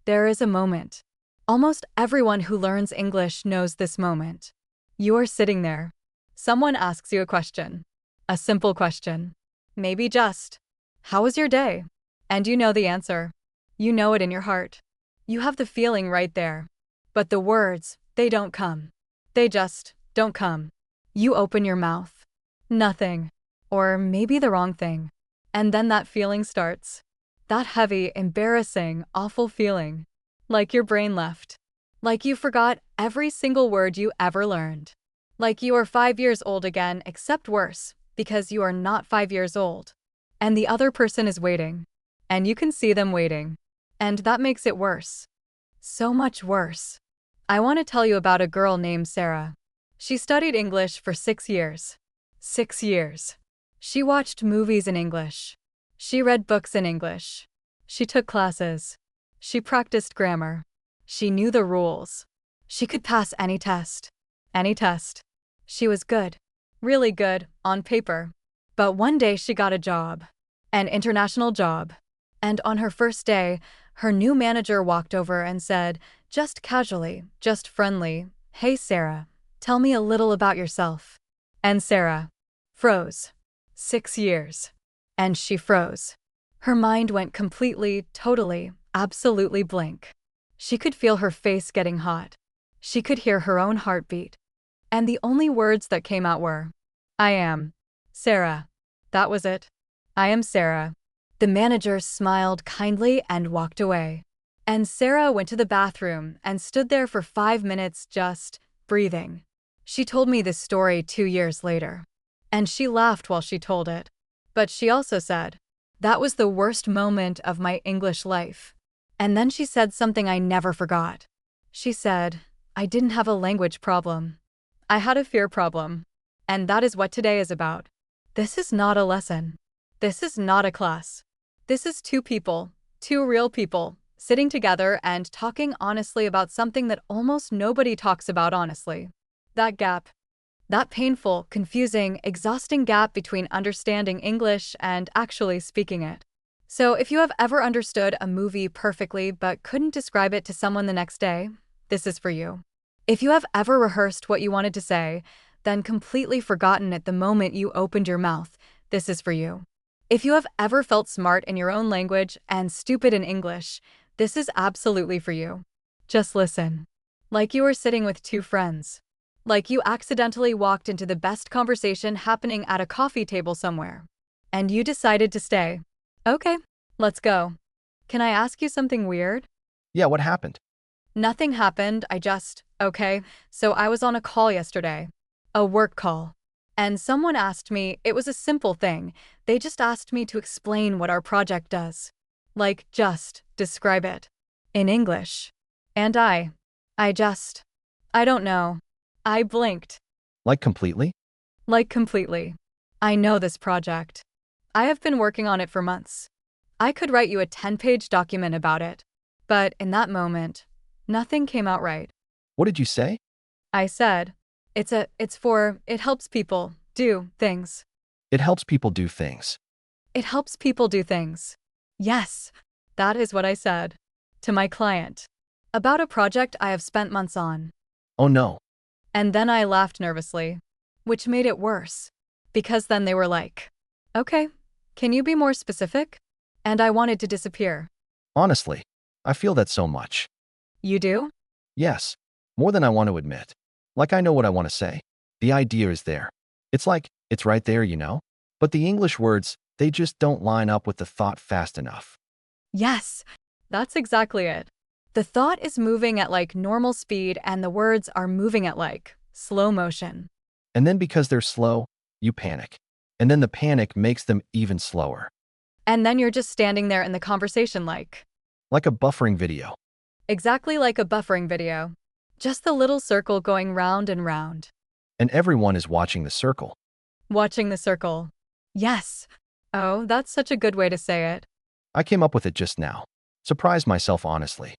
There is a moment. Almost everyone who learns English knows this moment. You are sitting there. Someone asks you a question. A simple question. Maybe just, "How was your day?" And you know the answer. You know it in your heart. You have the feeling right there. But the words, they don't come. They just don't come. You open your mouth. Nothing. Or maybe the wrong thing. And then that feeling starts. That heavy, embarrassing, awful feeling. Like your brain left. Like you forgot every single word you ever learned. Like you are 5 years old again, except worse, because you are not 5 years old. And the other person is waiting. And you can see them waiting. And that makes it worse. So much worse. I want to tell you about a girl named Sarah. She studied English for 6 years. 6 years. She watched movies in English. She read books in English. She took classes. She practiced grammar. She knew the rules. She could pass any test. Any test. She was good. Really good, on paper. But one day she got a job. An international job. And on her first day, her new manager walked over and said, just casually, just friendly, "Hey Sarah, tell me a little about yourself." And Sarah froze. 6 years. And she froze. Her mind went completely, totally, absolutely blank. She could feel her face getting hot. She could hear her own heartbeat. And the only words that came out were, "I am Sarah." That was it. "I am Sarah." The manager smiled kindly and walked away. And Sarah went to the bathroom and stood there for 5 minutes just breathing. She told me this story 2 years later. And she laughed while she told it. But she also said, "That was the worst moment of my English life." And then she said something I never forgot. She said, "I didn't have a language problem. I had a fear problem." And that is what today is about. This is not a lesson. This is not a class. This is two people, two real people, sitting together and talking honestly about something that almost nobody talks about honestly. That gap. That painful, confusing, exhausting gap between understanding English and actually speaking it. So if you have ever understood a movie perfectly but couldn't describe it to someone the next day, this is for you. If you have ever rehearsed what you wanted to say, then completely forgotten it the moment you opened your mouth, this is for you. If you have ever felt smart in your own language and stupid in English, this is absolutely for you. Just listen. Like you were sitting with two friends. Like you accidentally walked into the best conversation happening at a coffee table somewhere. And you decided to stay. Okay, let's go. Can I ask you something weird? Yeah, what happened? Nothing happened, okay, so I was on a call yesterday. A work call. And someone asked me, it was a simple thing, they just asked me to explain what our project does. Like, just describe it. In English. And I don't know. I blinked. Like completely? Like completely. I know this project. I have been working on it for months. I could write you a 10-page document about it. But in that moment, nothing came out right. What did you say? I said, it helps people do things. It helps people do things. It helps people do things. Yes, that is what I said. To my client. About a project I have spent months on. Oh no. And then I laughed nervously. Which made it worse. Because then they were like, "Okay, can you be more specific?" And I wanted to disappear. Honestly, I feel that so much. You do? Yes, more than I want to admit. Like I know what I want to say. The idea is there. It's like, it's right there, you know? But the English words, they just don't line up with the thought fast enough. Yes, that's exactly it. The thought is moving at like normal speed and the words are moving at like slow motion. And then because they're slow, you panic. And then the panic makes them even slower. And then you're just standing there in the conversation like Like a buffering video. exactly like a buffering video. Just the little circle going round and round. And everyone is watching the circle. Watching the circle. Yes. Oh, that's such a good way to say it. I came up with it just now. Surprised myself honestly.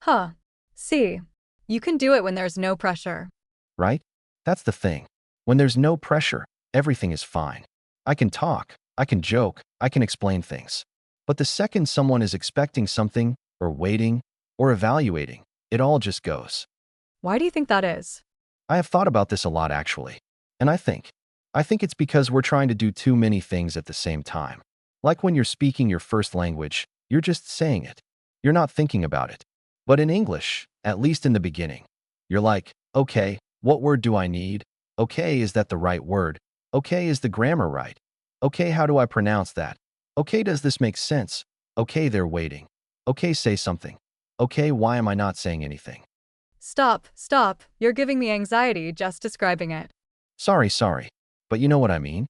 Huh. See. You can do it when there's no pressure. Right? That's the thing. When there's no pressure, everything is fine. I can talk, I can joke, I can explain things. But the second someone is expecting something, or waiting, or evaluating. It all just goes. Why do you think that is? I have thought about this a lot actually. And I think it's because we're trying to do too many things at the same time. Like when you're speaking your first language, you're just saying it. You're not thinking about it. But in English, at least in the beginning, you're like, okay, what word do I need? Okay, is that the right word? Okay, is the grammar right? Okay, how do I pronounce that? Okay, does this make sense? Okay, they're waiting. Okay, say something. Okay, why am I not saying anything? Stop. You're giving me anxiety just describing it. Sorry. But you know what I mean?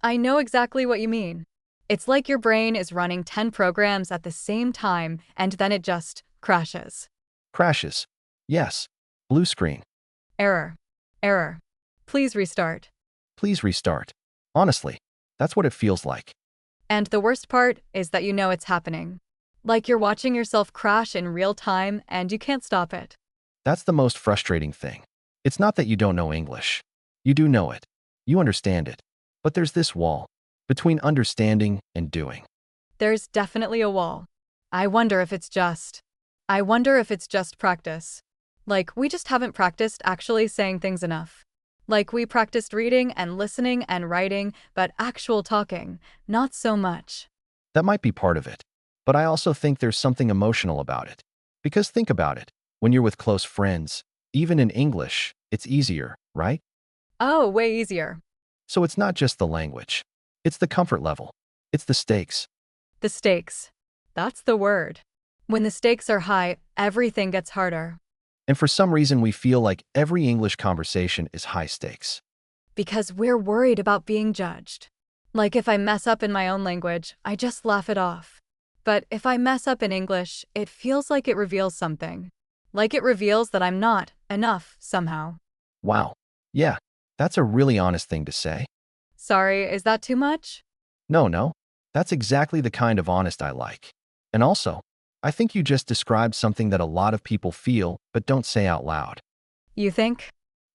I know exactly what you mean. It's like your brain is running 10 programs at the same time and then it just crashes. Crashes. Yes. Blue screen. Error. Error. Please restart. Please restart. Honestly, that's what it feels like. And the worst part is that you know it's happening. Like you're watching yourself crash in real time and you can't stop it. That's the most frustrating thing. It's not that you don't know English. You do know it. You understand it. But there's this wall between understanding and doing. There's definitely a wall. I wonder if it's just practice. Like we just haven't practiced actually saying things enough. Like we practiced reading and listening and writing, but actual talking, not so much. That might be part of it. But I also think there's something emotional about it. Because think about it. When you're with close friends, even in English, it's easier, right? Oh, way easier. So it's not just the language. It's the comfort level. It's the stakes. The stakes. That's the word. When the stakes are high, everything gets harder. And for some reason, we feel like every English conversation is high stakes. Because we're worried about being judged. Like if I mess up in my own language, I just laugh it off. But if I mess up in English, it feels like it reveals something. Like it reveals that I'm not enough somehow. Wow. Yeah, that's a really honest thing to say. Sorry, is that too much? No. That's exactly the kind of honest I like. And also, I think you just described something that a lot of people feel but don't say out loud. You think?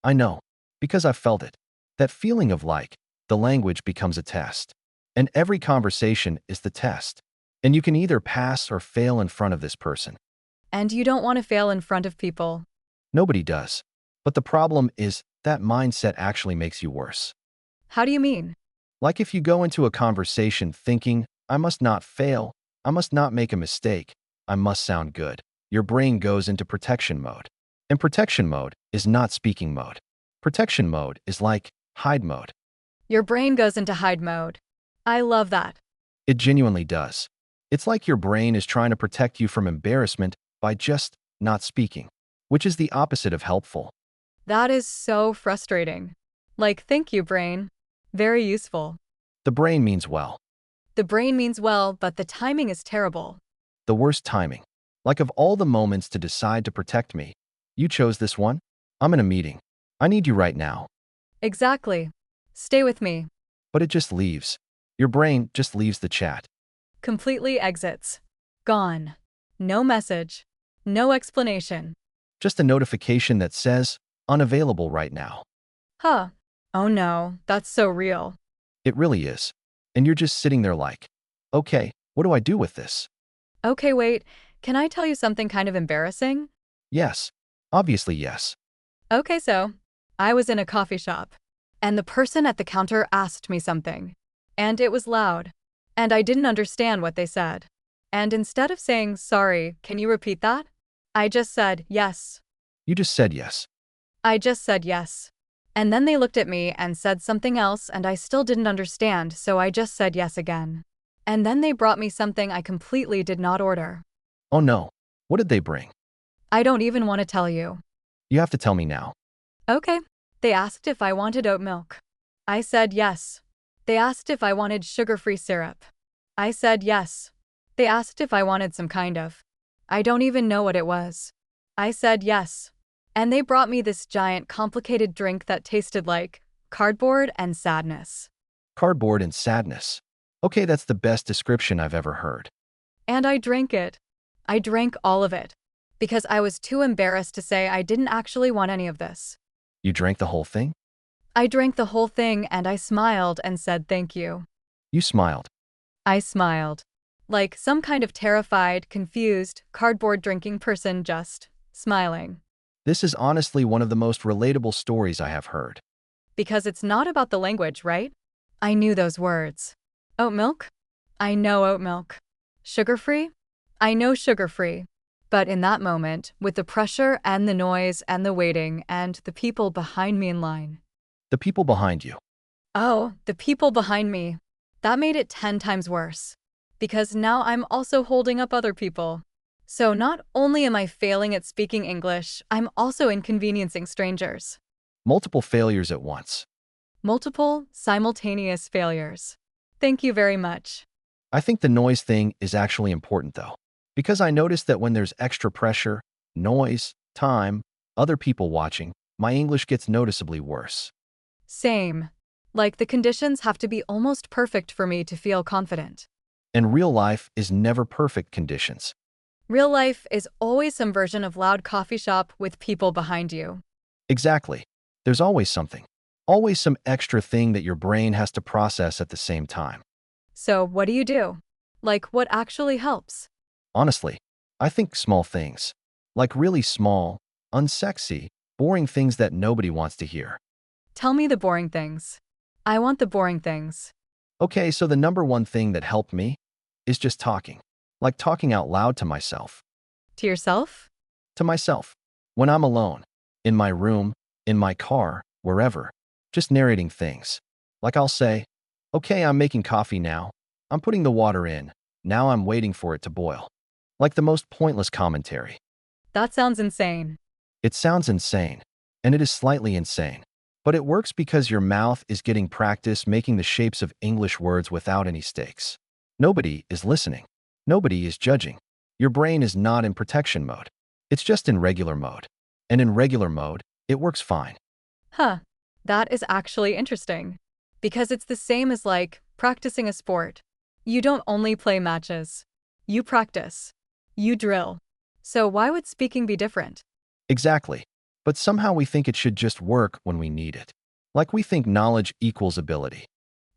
I know, because I've felt it. That feeling of like, the language becomes a test. And every conversation is the test. And you can either pass or fail in front of this person. And you don't want to fail in front of people. Nobody does. But the problem is that mindset actually makes you worse. How do you mean? Like if you go into a conversation thinking, I must not fail, I must not make a mistake, I must sound good. Your brain goes into protection mode. And protection mode is not speaking mode. Protection mode is like hide mode. Your brain goes into hide mode. I love that. It genuinely does. It's like your brain is trying to protect you from embarrassment by just not speaking, which is the opposite of helpful. That is so frustrating. Like, thank you, brain. Very useful. The brain means well. The brain means well, but the timing is terrible. The worst timing. Like of all the moments to decide to protect me, you chose this one? I'm in a meeting. I need you right now. Exactly. Stay with me. But it just leaves. Your brain just leaves the chat. Completely exits. Gone. No message. No explanation. Just a notification that says, unavailable right now. Huh. Oh no, that's so real. It really is. And you're just sitting there like, okay, what do I do with this? Okay, wait. Can I tell you something kind of embarrassing? Yes. Obviously, yes. Okay, so I was in a coffee shop, and the person at the counter asked me something, and it was loud, and I didn't understand what they said. And instead of saying, sorry, can you repeat that? I just said, yes. You just said yes. I just said yes. And then they looked at me and said something else, and I still didn't understand, so I just said yes again. And then they brought me something I completely did not order. Oh no. What did they bring? I don't even want to tell you. You have to tell me now. Okay. They asked if I wanted oat milk. I said yes. They asked if I wanted sugar-free syrup. I said yes. They asked if I wanted some kind of. I don't even know what it was. I said yes. And they brought me this giant complicated drink that tasted like cardboard and sadness. Cardboard and sadness. Okay, that's the best description I've ever heard. And I drank it. I drank all of it. Because I was too embarrassed to say I didn't actually want any of this. You drank the whole thing? I drank the whole thing and I smiled and said thank you. You smiled. I smiled. Like some kind of terrified, confused, cardboard drinking person just smiling. This is honestly one of the most relatable stories I have heard. Because it's not about the language, right? I knew those words. Oat milk? I know oat milk. Sugar-free? I know sugar-free. But in that moment, with the pressure and the noise and the waiting and the people behind me in line. The people behind you. Oh, the people behind me. That made it 10 times worse. Because now I'm also holding up other people. So not only am I failing at speaking English, I'm also inconveniencing strangers. Multiple failures at once. Multiple, simultaneous failures. Thank you very much. I think the noise thing is actually important though, because I noticed that when there's extra pressure, noise, time, other people watching, my English gets noticeably worse. Same. Like the conditions have to be almost perfect for me to feel confident. And real life is never perfect conditions. Real life is always some version of loud coffee shop with people behind you. Exactly. There's always something. Always some extra thing that your brain has to process at the same time. So what do you do? Like what actually helps? Honestly, I think small things. Like really small, unsexy, boring things that nobody wants to hear. Tell me the boring things. I want the boring things. Okay, so the number one thing that helped me is just talking. Like talking out loud to myself. To yourself? To myself. When I'm alone. In my room, in my car, wherever. Just narrating things. Like I'll say, okay, I'm making coffee now. I'm putting the water in. Now I'm waiting for it to boil. Like the most pointless commentary. That sounds insane. It sounds insane. And it is slightly insane. But it works because your mouth is getting practice making the shapes of English words without any stakes. Nobody is listening. Nobody is judging. Your brain is not in protection mode. It's just in regular mode. And in regular mode, it works fine. Huh. That is actually interesting. Because it's the same as like practicing a sport. You don't only play matches. You practice. You drill. So why would speaking be different? Exactly. But somehow we think it should just work when we need it. Like we think knowledge equals ability.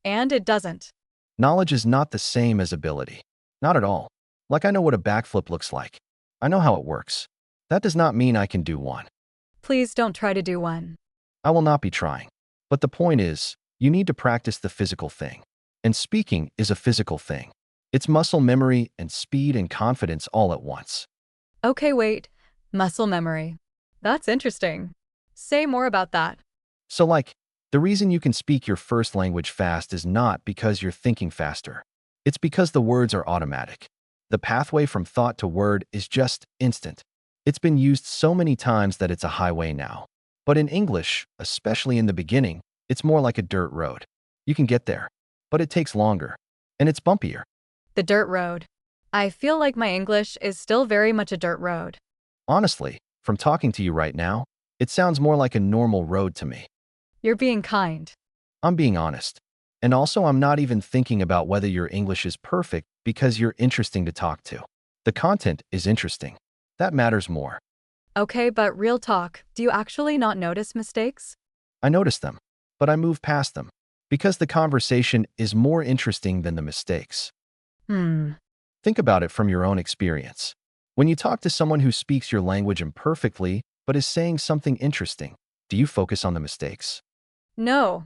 And it doesn't. Knowledge is not the same as ability. Not at all. Like I know what a backflip looks like. I know how it works. That does not mean I can do one. Please don't try to do one. I will not be trying. But the point is, you need to practice the physical thing. And speaking is a physical thing. It's muscle memory and speed and confidence all at once. Okay, wait. Muscle memory. That's interesting. Say more about that. So like, the reason you can speak your first language fast is not because you're thinking faster. It's because the words are automatic. The pathway from thought to word is just instant. It's been used so many times that it's a highway now. But in English, especially in the beginning, it's more like a dirt road. You can get there, but it takes longer. And it's bumpier. The dirt road. I feel like my English is still very much a dirt road. Honestly, from talking to you right now, it sounds more like a normal road to me. You're being kind. I'm being honest. And also, I'm not even thinking about whether your English is perfect because you're interesting to talk to. The content is interesting. That matters more. Okay, but real talk, do you actually not notice mistakes? I notice them, but I move past them because the conversation is more interesting than the mistakes. Think about it from your own experience. When you talk to someone who speaks your language imperfectly but is saying something interesting, do you focus on the mistakes? No.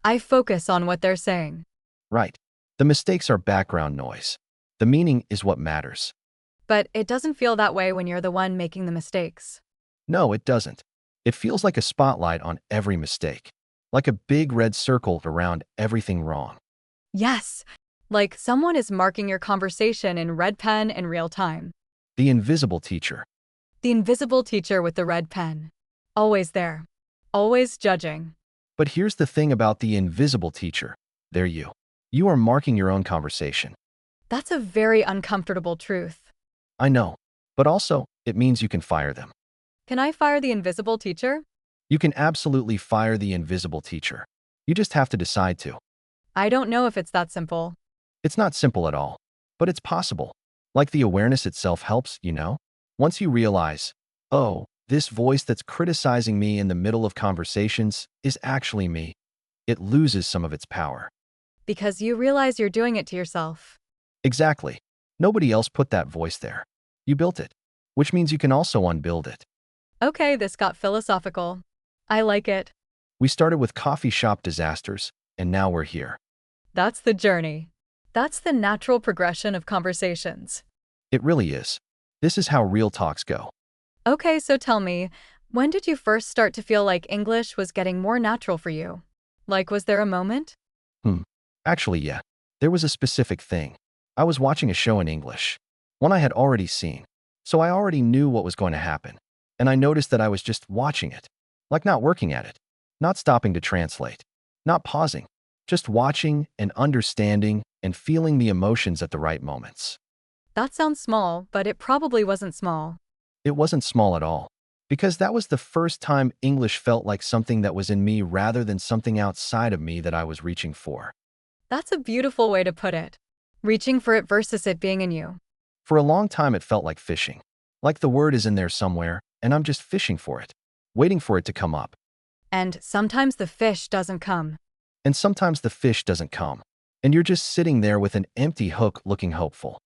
I focus on what they're saying. Right. The mistakes are background noise. The meaning is what matters. But it doesn't feel that way when you're the one making the mistakes. No, it doesn't. It feels like a spotlight on every mistake, like a big red circle around everything wrong. Yes. Like someone is marking your conversation in red pen in real time. The invisible teacher. The invisible teacher with the red pen. Always there. Always judging. But here's the thing about the invisible teacher. They're you. You are marking your own conversation. That's a very uncomfortable truth. I know. But also, it means you can fire them. Can I fire the invisible teacher? You can absolutely fire the invisible teacher. You just have to decide to. I don't know if it's that simple. It's not simple at all. But it's possible. Like the awareness itself helps, you know? Once you realize, oh, this voice that's criticizing me in the middle of conversations is actually me, it loses some of its power. Because you realize you're doing it to yourself. Exactly. Nobody else put that voice there. You built it, which means you can also unbuild it. Okay, this got philosophical. I like it. We started with coffee shop disasters, and now we're here. That's the journey. That's the natural progression of conversations. It really is. This is how real talks go. Okay, so tell me, when did you first start to feel like English was getting more natural for you? Like, was there a moment? Hmm. Actually, yeah. There was a specific thing. I was watching a show in English, one I had already seen, so I already knew what was going to happen. And I noticed that I was just watching it, like not working at it, not stopping to translate, not pausing, just watching and understanding and feeling the emotions at the right moments. That sounds small, but it probably wasn't small. It wasn't small at all, because that was the first time English felt like something that was in me rather than something outside of me that I was reaching for. That's a beautiful way to put it. Reaching for it versus it being in you. For a long time, it felt like fishing, like the word is in there somewhere, and I'm just fishing for it, waiting for it to come up. And sometimes the fish doesn't come. And sometimes the fish doesn't come, and you're just sitting there with an empty hook looking hopeful.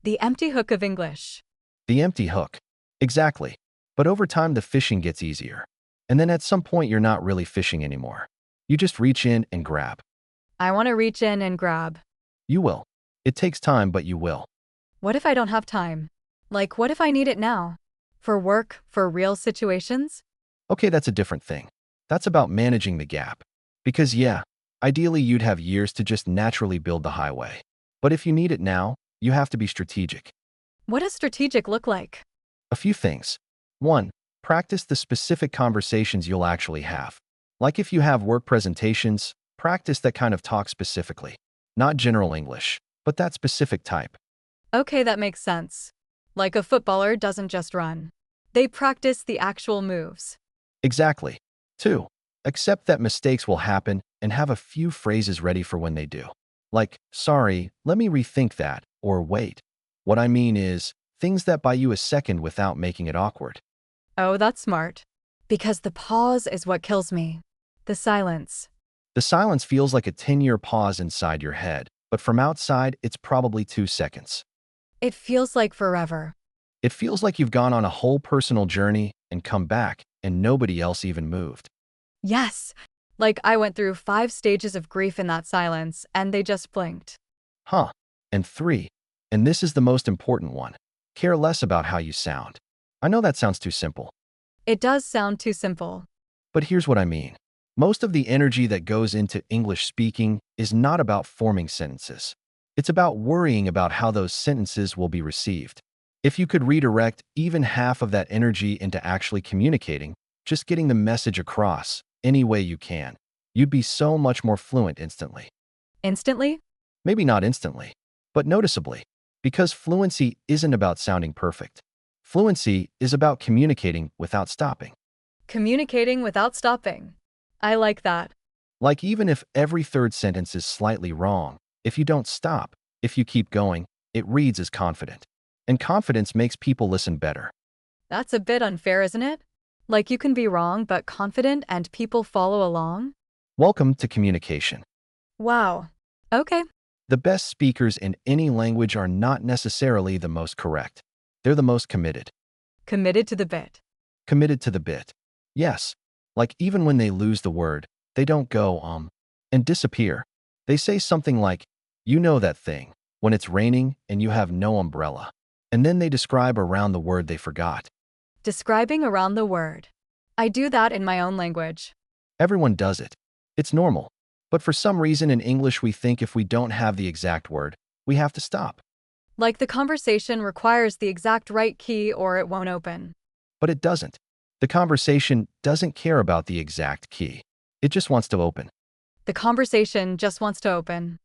The empty hook of English. The empty hook. Exactly. But over time, the fishing gets easier. And then at some point, you're not really fishing anymore. You just reach in and grab. I want to reach in and grab. You will. It takes time, but you will. What if I don't have time? Like, what if I need it now? For work, for real situations? Okay, that's a different thing. That's about managing the gap. Because yeah, ideally you'd have years to just naturally build the highway. But if you need it now, you have to be strategic. What does strategic look like? A few things. 1. Practice the specific conversations you'll actually have. Like if you have work presentations, practice that kind of talk specifically. Not general English, but that specific type. Okay, that makes sense. Like a footballer doesn't just run. They practice the actual moves. Exactly. 2. Accept that mistakes will happen and have a few phrases ready for when they do. Like, sorry, let me rethink that, or wait. What I mean is, things that buy you a second without making it awkward. Oh, that's smart. Because the pause is what kills me. The silence. The silence feels like a 10-year pause inside your head, but from outside, it's probably 2 seconds. It feels like forever. It feels like you've gone on a whole personal journey and come back, and nobody else even moved. Yes. Like I went through 5 stages of grief in that silence, and they just blinked. Huh. And 3, and this is the most important one, care less about how you sound. I know that sounds too simple, It does sound too simple. but here's what I mean. Most of the energy that goes into English speaking is not about forming sentences. It's about worrying about how those sentences will be received. If you could redirect even half of that energy into actually communicating, just getting the message across any way you can, you'd be so much more fluent instantly. Instantly? Maybe not instantly, but noticeably. Because fluency isn't about sounding perfect. Fluency is about communicating without stopping. Communicating without stopping. I like that. Like even if every third sentence is slightly wrong, if you don't stop, if you keep going, it reads as confident. And confidence makes people listen better. That's a bit unfair, isn't it? Like you can be wrong but confident and people follow along? Welcome to communication. Wow. Okay. The best speakers in any language are not necessarily the most correct. They're the most committed. Committed to the bit. Committed to the bit. Yes. Like even when they lose the word, they don't go, and disappear. They say something like, you know that thing, when it's raining and you have no umbrella. And then they describe around the word they forgot. Describing around the word. I do that in my own language. Everyone does it. It's normal. But for some reason in English we think if we don't have the exact word, we have to stop. Like the conversation requires the exact right key or it won't open. But it doesn't. The conversation doesn't care about the exact key. It just wants to open. The conversation just wants to open.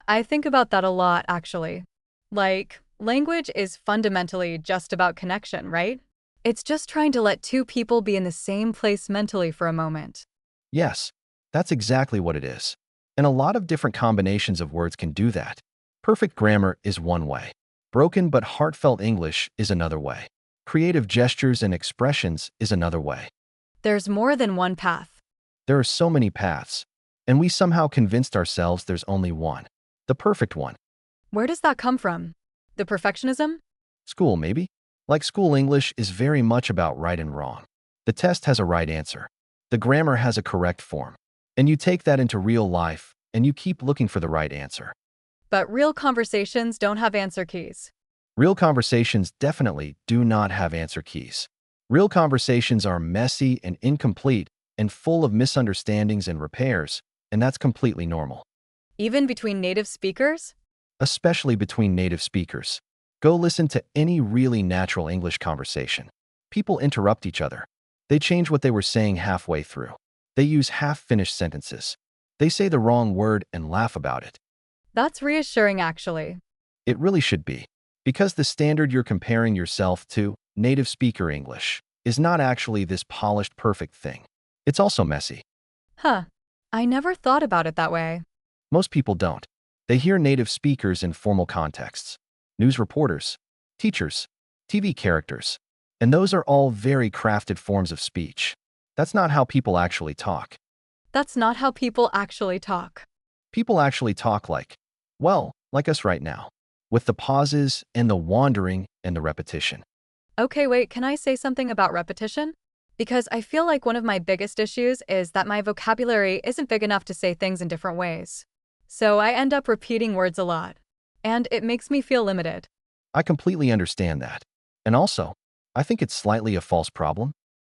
I think about that a lot, actually. Like, language is fundamentally just about connection, right? It's just trying to let two people be in the same place mentally for a moment. Yes, that's exactly what it is. And a lot of different combinations of words can do that. Perfect grammar is one way. Broken but heartfelt English is another way. Creative gestures and expressions is another way. There's more than one path. There are so many paths, and we somehow convinced ourselves there's only one. The perfect one. Where does that come from? The perfectionism? School, maybe? Like school English is very much about right and wrong. The test has a right answer. The grammar has a correct form. And you take that into real life, and you keep looking for the right answer. But real conversations don't have answer keys. Real conversations definitely do not have answer keys. Real conversations are messy and incomplete and full of misunderstandings and repairs, and that's completely normal. Even between native speakers? Especially between native speakers. Go listen to any really natural English conversation. People interrupt each other. They change what they were saying halfway through. They use half-finished sentences. They say the wrong word and laugh about it. That's reassuring, actually. It really should be. Because the standard you're comparing yourself to, native speaker English, is not actually this polished, perfect thing. It's also messy. Huh. I never thought about it that way. Most people don't. They hear native speakers in formal contexts. News reporters, teachers, TV characters. And those are all very crafted forms of speech. That's not how people actually talk. That's not how people actually talk. People actually talk like us right now, with the pauses and the wandering and the repetition. Okay, wait, can I say something about repetition? Because I feel like one of my biggest issues is that my vocabulary isn't big enough to say things in different ways. So I end up repeating words a lot. And it makes me feel limited. I completely understand that. And also, I think it's slightly a false problem.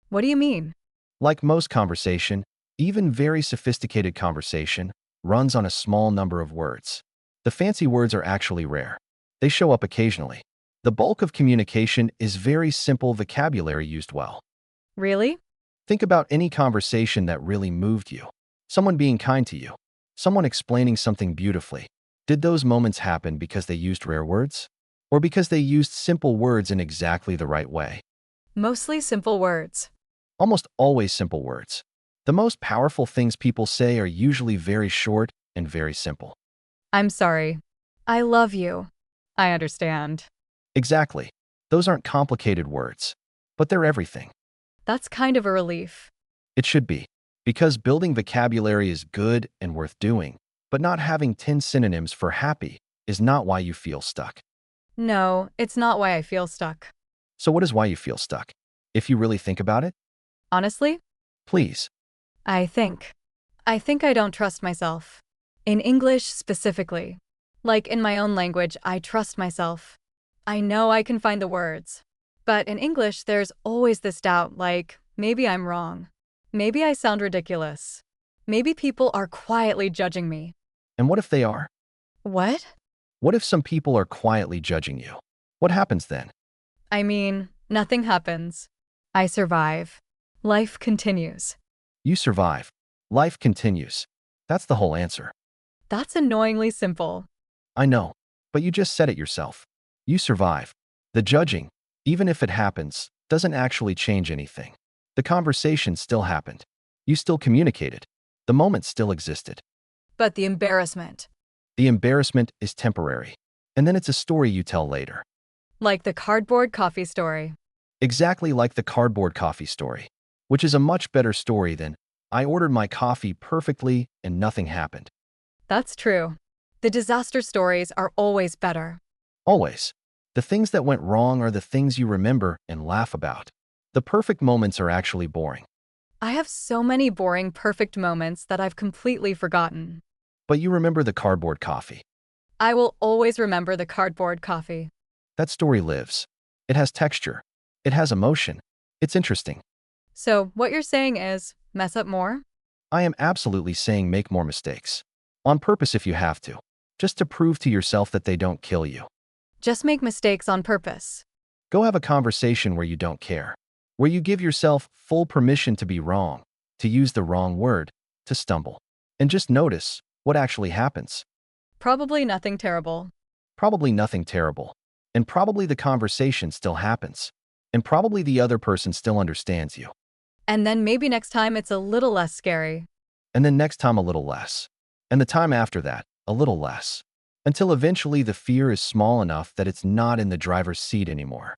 What do you mean? Like most conversation, even very sophisticated conversation runs on a small number of words. The fancy words are actually rare. They show up occasionally. The bulk of communication is very simple vocabulary used well. Really? Think about any conversation that really moved you. Someone being kind to you. Someone explaining something beautifully. Did those moments happen because they used rare words? Or because they used simple words in exactly the right way? Mostly simple words. Almost always simple words. The most powerful things people say are usually very short and very simple. I'm sorry. I love you. I understand. Exactly. Those aren't complicated words, but they're everything. That's kind of a relief. It should be. Because building vocabulary is good and worth doing, but not having 10 synonyms for happy is not why you feel stuck. No, it's not why I feel stuck. So what is why you feel stuck? If you really think about it, Honestly, please. I think. I think I don't trust myself. In English specifically. Like in my own language, I trust myself. I know I can find the words. But in English, there's always this doubt, like, maybe I'm wrong. Maybe I sound ridiculous. Maybe people are quietly judging me. And what if they are? What? What if some people are quietly judging you? What happens then? I mean, nothing happens. I survive. Life continues. You survive. Life continues. That's the whole answer. That's annoyingly simple. I know, but you just said it yourself. You survive. The judging, even if it happens, doesn't actually change anything. The conversation still happened. You still communicated. The moment still existed. But the embarrassment. The embarrassment is temporary. And then it's a story you tell later. Like the cardboard coffee story. Exactly like the cardboard coffee story. Which is a much better story than, I ordered my coffee perfectly and nothing happened. That's true. The disaster stories are always better. Always. The things that went wrong are the things you remember and laugh about. The perfect moments are actually boring. I have so many boring perfect moments that I've completely forgotten. But you remember the cardboard coffee. I will always remember the cardboard coffee. That story lives. It has texture. It has emotion. It's interesting. So, what you're saying is, mess up more? I am absolutely saying make more mistakes. On purpose if you have to. Just to prove to yourself that they don't kill you. Just make mistakes on purpose. Go have a conversation where you don't care. Where you give yourself full permission to be wrong, to use the wrong word, to stumble. And just notice what actually happens. Probably nothing terrible. Probably nothing terrible. And probably the conversation still happens. And probably the other person still understands you. And then maybe next time it's a little less scary. And then next time a little less. And the time after that, a little less. Until eventually the fear is small enough that it's not in the driver's seat anymore.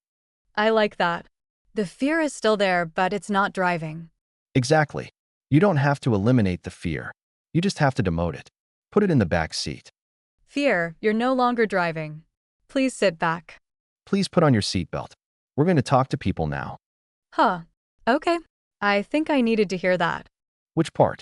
I like that. The fear is still there, but it's not driving. Exactly. You don't have to eliminate the fear. You just have to demote it. Put it in the back seat. Fear, you're no longer driving. Please sit back. Please put on your seatbelt. We're going to talk to people now. Huh. Okay. I think I needed to hear that. Which part?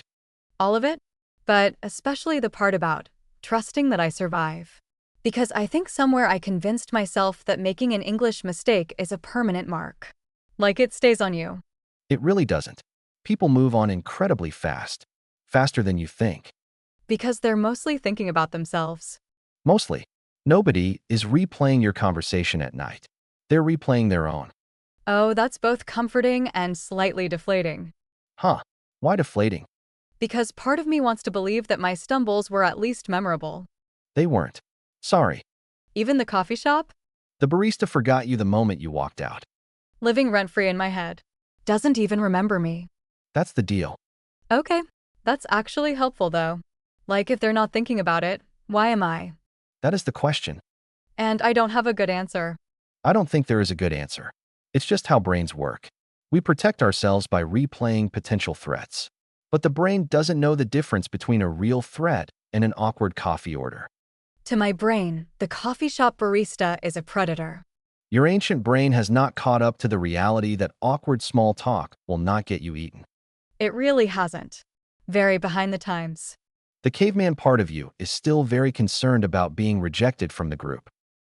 All of it? But especially the part about trusting that I survive. Because I think somewhere I convinced myself that making an English mistake is a permanent mark. Like it stays on you. It really doesn't. People move on incredibly fast. Faster than you think. Because they're mostly thinking about themselves. Mostly. Nobody is replaying your conversation at night. They're replaying their own. Oh, that's both comforting and slightly deflating. Huh. Why deflating? Because part of me wants to believe that my stumbles were at least memorable. They weren't. Sorry. Even the coffee shop? The barista forgot you the moment you walked out. Living rent-free in my head. Doesn't even remember me. That's the deal. Okay. That's actually helpful, though. Like, if they're not thinking about it, why am I? That is the question. And I don't have a good answer. I don't think there is a good answer. It's just how brains work. We protect ourselves by replaying potential threats. But the brain doesn't know the difference between a real threat and an awkward coffee order. To my brain, the coffee shop barista is a predator. Your ancient brain has not caught up to the reality that awkward small talk will not get you eaten. It really hasn't. Very behind the times. The caveman part of you is still very concerned about being rejected from the group.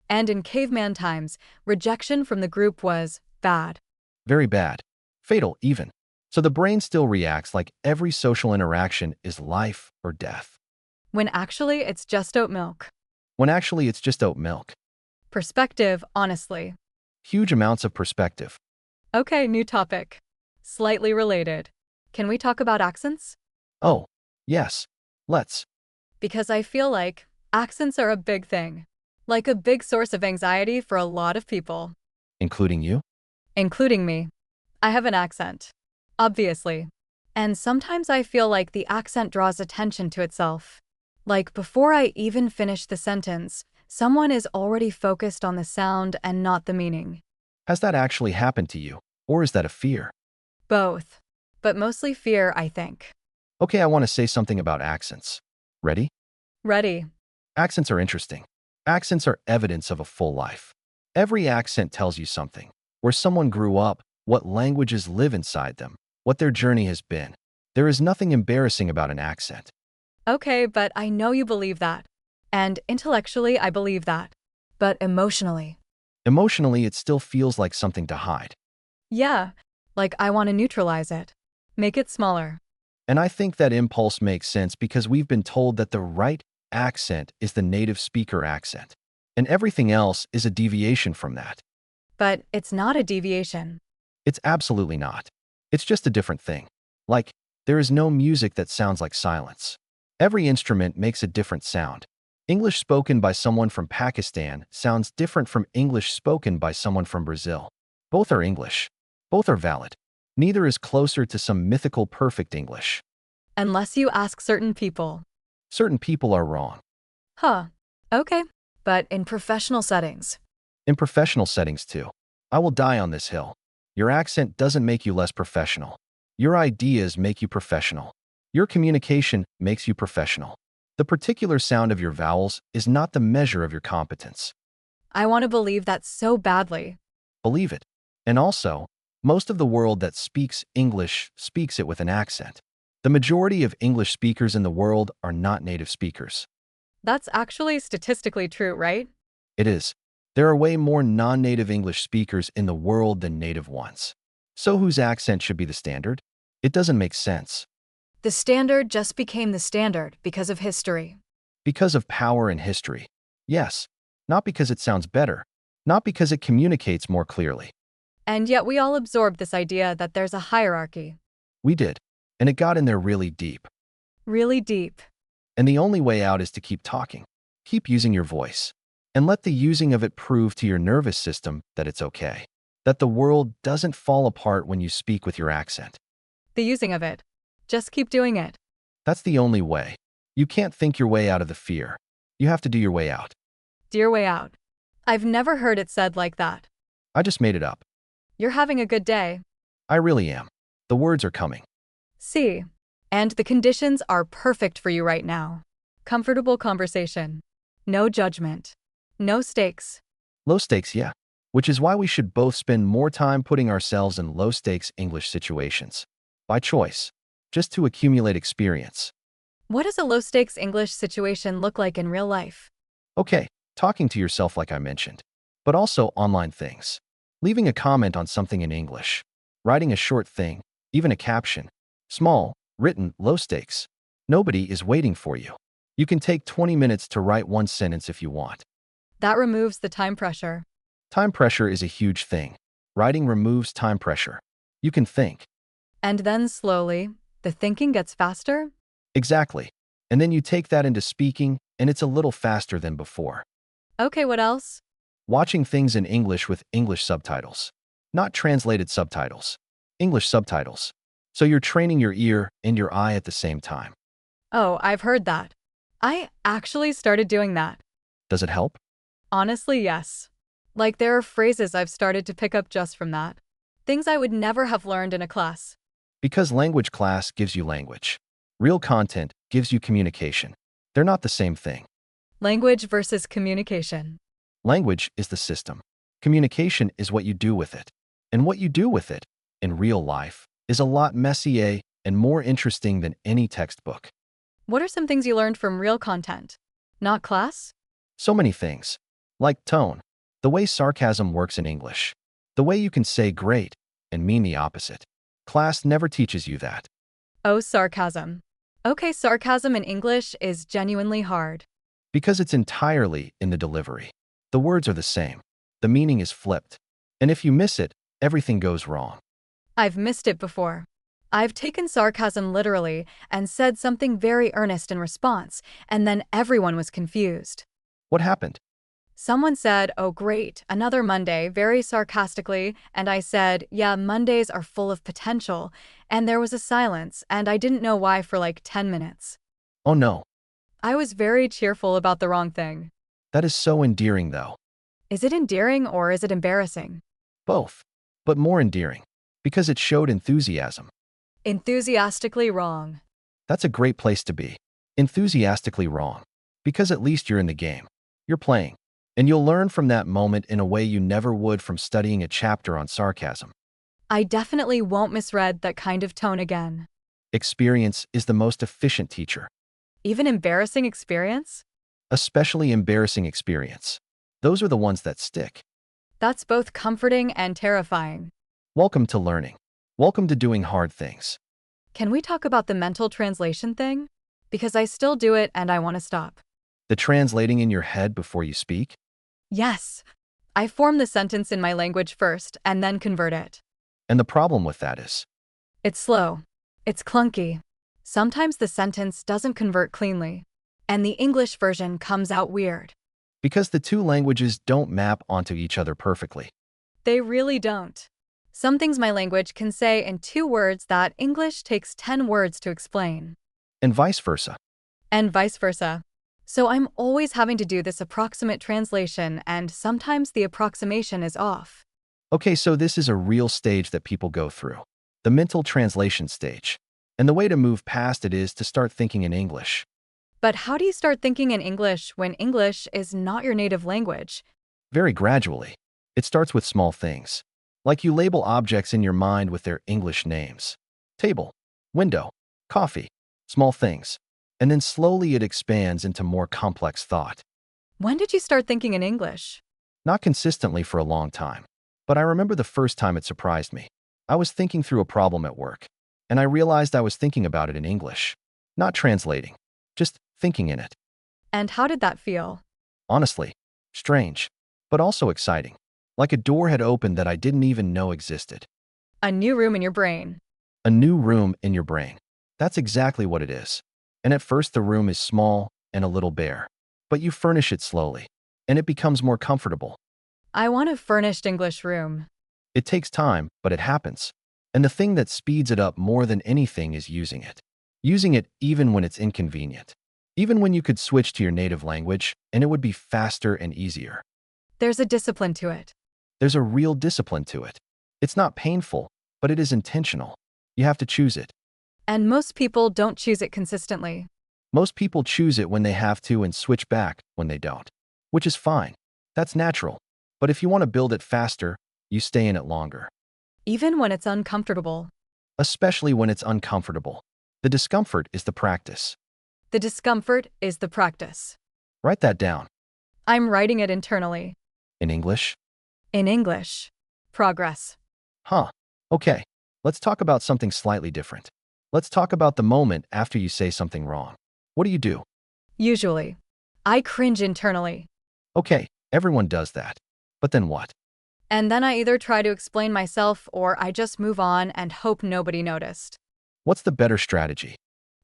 And in caveman times, rejection from the group was bad. Very bad. Fatal, even. So the brain still reacts like every social interaction is life or death. When actually it's just oat milk. When actually it's just oat milk. Perspective, honestly. Huge amounts of perspective. Okay, new topic. Slightly related. Can we talk about accents? Oh, yes. Let's. Because I feel like accents are a big thing. Like a big source of anxiety for a lot of people. Including you? Including me. I have an accent. Obviously. And sometimes I feel like the accent draws attention to itself. Like before I even finish the sentence, someone is already focused on the sound and not the meaning. Has that actually happened to you? Or is that a fear? Both. But mostly fear, I think. Okay, I want to say something about accents. Ready? Ready. Accents are interesting. Accents are evidence of a full life. Every accent tells you something. Where someone grew up, what languages live inside them, what their journey has been. There is nothing embarrassing about an accent. Okay, but I know you believe that. And intellectually, I believe that. But emotionally. Emotionally, it still feels like something to hide. Yeah, like I want to neutralize it. Make it smaller. And I think that impulse makes sense because we've been told that the right accent is the native speaker accent. And everything else is a deviation from that. But it's not a deviation. It's absolutely not. It's just a different thing. Like, there is no music that sounds like silence. Every instrument makes a different sound. English spoken by someone from Pakistan sounds different from English spoken by someone from Brazil. Both are English. Both are valid. Neither is closer to some mythical perfect English. Unless you ask certain people. Certain people are wrong. Huh. Okay. But in professional settings. In professional settings too. I will die on this hill. Your accent doesn't make you less professional. Your ideas make you professional. Your communication makes you professional. The particular sound of your vowels is not the measure of your competence. I want to believe that so badly. Believe it. And also, most of the world that speaks English speaks it with an accent. The majority of English speakers in the world are not native speakers. That's actually statistically true, right? It is. There are way more non-native English speakers in the world than native ones. So whose accent should be the standard? It doesn't make sense. The standard just became the standard because of history. Because of power and history. Yes. Not because it sounds better. Not because it communicates more clearly. And yet we all absorbed this idea that there's a hierarchy. We did. And it got in there really deep. Really deep. And the only way out is to keep talking. Keep using your voice. And let the using of it prove to your nervous system that it's okay. That the world doesn't fall apart when you speak with your accent. The using of it. Just keep doing it. That's the only way. You can't think your way out of the fear. You have to do your way out. Dear way out. I've never heard it said like that. I just made it up. You're having a good day. I really am. The words are coming. See. And the conditions are perfect for you right now. Comfortable conversation. No judgment. No stakes. Low stakes, yeah. Which is why we should both spend more time putting ourselves in low stakes English situations. By choice. Just to accumulate experience. What does a low stakes English situation look like in real life? Okay, talking to yourself like I mentioned. But also online things. Leaving a comment on something in English. Writing a short thing, even a caption. Small, written, low stakes. Nobody is waiting for you. You can take 20 minutes to write one sentence if you want. That removes the time pressure. Time pressure is a huge thing. Writing removes time pressure. You can think. And then slowly, the thinking gets faster? Exactly. And then you take that into speaking, and it's a little faster than before. Okay, what else? Watching things in English with English subtitles. Not translated subtitles. English subtitles. So you're training your ear and your eye at the same time. Oh, I've heard that. I actually started doing that. Does it help? Honestly, yes. Like there are phrases I've started to pick up just from that. Things I would never have learned in a class. Because language class gives you language. Real content gives you communication. They're not the same thing. Language versus communication. Language is the system. Communication is what you do with it. And what you do with it, in real life, is a lot messier and more interesting than any textbook. What are some things you learned from real content? Not class? So many things. Like tone. The way sarcasm works in English. The way you can say great and mean the opposite. Class never teaches you that. Oh, sarcasm. Okay, sarcasm in English is genuinely hard. Because it's entirely in the delivery. The words are the same. The meaning is flipped. And if you miss it, everything goes wrong. I've missed it before. I've taken sarcasm literally and said something very earnest in response, and then everyone was confused. What happened? Someone said, "Oh, great, another Monday," very sarcastically, and I said, "Yeah, Mondays are full of potential," and there was a silence, and I didn't know why for like 10 minutes. Oh no. I was very cheerful about the wrong thing. That is so endearing though. Is it endearing or is it embarrassing? Both. But more endearing. Because it showed enthusiasm. Enthusiastically wrong. That's a great place to be. Enthusiastically wrong. Because at least you're in the game. You're playing. And you'll learn from that moment in a way you never would from studying a chapter on sarcasm. I definitely won't misread that kind of tone again. Experience is the most efficient teacher. Even embarrassing experience? Especially embarrassing experience. Those are the ones that stick. That's both comforting and terrifying. Welcome to learning. Welcome to doing hard things. Can we talk about the mental translation thing? Because I still do it and I want to stop. The translating in your head before you speak? Yes. I form the sentence in my language first and then convert it. And the problem with that is, It's slow. It's clunky. Sometimes the sentence doesn't convert cleanly. And the English version comes out weird. because the two languages don't map onto each other perfectly. They really don't. Some things my language can say in 2 words that English takes 10 words to explain. And vice versa. And vice versa. So I'm always having to do this approximate translation, and sometimes the approximation is off. Okay, so this is a real stage that people go through. The mental translation stage. And the way to move past it is to start thinking in English. But how do you start thinking in English when English is not your native language? Very gradually. It starts with small things. Like you label objects in your mind with their English names. Table, window, coffee, small things. And then slowly it expands into more complex thought. When did you start thinking in English? Not consistently for a long time. But I remember the first time it surprised me. I was thinking through a problem at work. And I realized I was thinking about it in English. Not translating. Just thinking in it. And how did that feel? Honestly, strange. But also exciting. Like a door had opened that I didn't even know existed. A new room in your brain. A new room in your brain. That's exactly what it is. And at first the room is small and a little bare. But you furnish it slowly. And it becomes more comfortable. I want a furnished English room. It takes time, but it happens. And the thing that speeds it up more than anything is using it. Using it even when it's inconvenient. Even when you could switch to your native language and it would be faster and easier. There's a discipline to it. There's a real discipline to it. It's not painful, but it is intentional. You have to choose it. And most people don't choose it consistently. Most people choose it when they have to and switch back when they don't. Which is fine. That's natural. But if you want to build it faster, you stay in it longer. Even when it's uncomfortable. Especially when it's uncomfortable. The discomfort is the practice. The discomfort is the practice. Write that down. I'm writing it internally. In English? In English. Progress. Huh. Okay. Let's talk about something slightly different. Let's talk about the moment after you say something wrong. What do? Usually. I cringe internally. Okay, everyone does that. But then what? And then I either try to explain myself or I just move on and hope nobody noticed. What's the better strategy?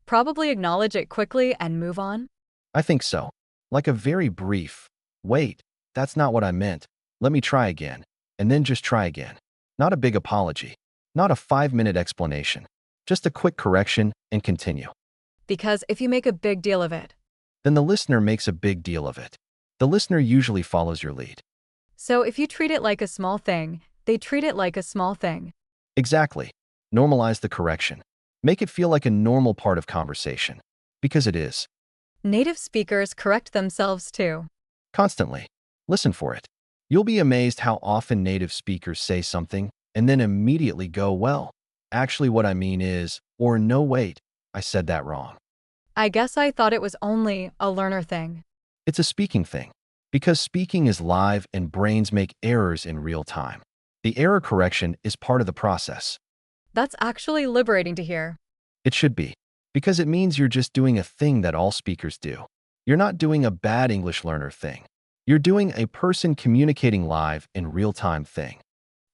Probably acknowledge it quickly and move on. I think so. Like a very brief, wait, that's not what I meant. Let me try again. And then just try again. Not a big apology. Not a 5-minute explanation. Just a quick correction and continue. Because if you make a big deal of it, Then the listener makes a big deal of it. The listener usually follows your lead. so if you treat it like a small thing, they treat it like a small thing. Exactly. Normalize the correction. Make it feel like a normal part of conversation. Because it is. Native speakers correct themselves too. Constantly. Listen for it. You'll be amazed how often native speakers say something and then immediately go, well, actually what I mean is, or no wait, I said that wrong. I guess I thought it was only a learner thing. It's a speaking thing. Because speaking is live and brains make errors in real time. The error correction is part of the process. That's actually liberating to hear. It should be. Because it means you're just doing a thing that all speakers do. You're not doing a bad English learner thing. You're doing a person communicating live in real-time thing.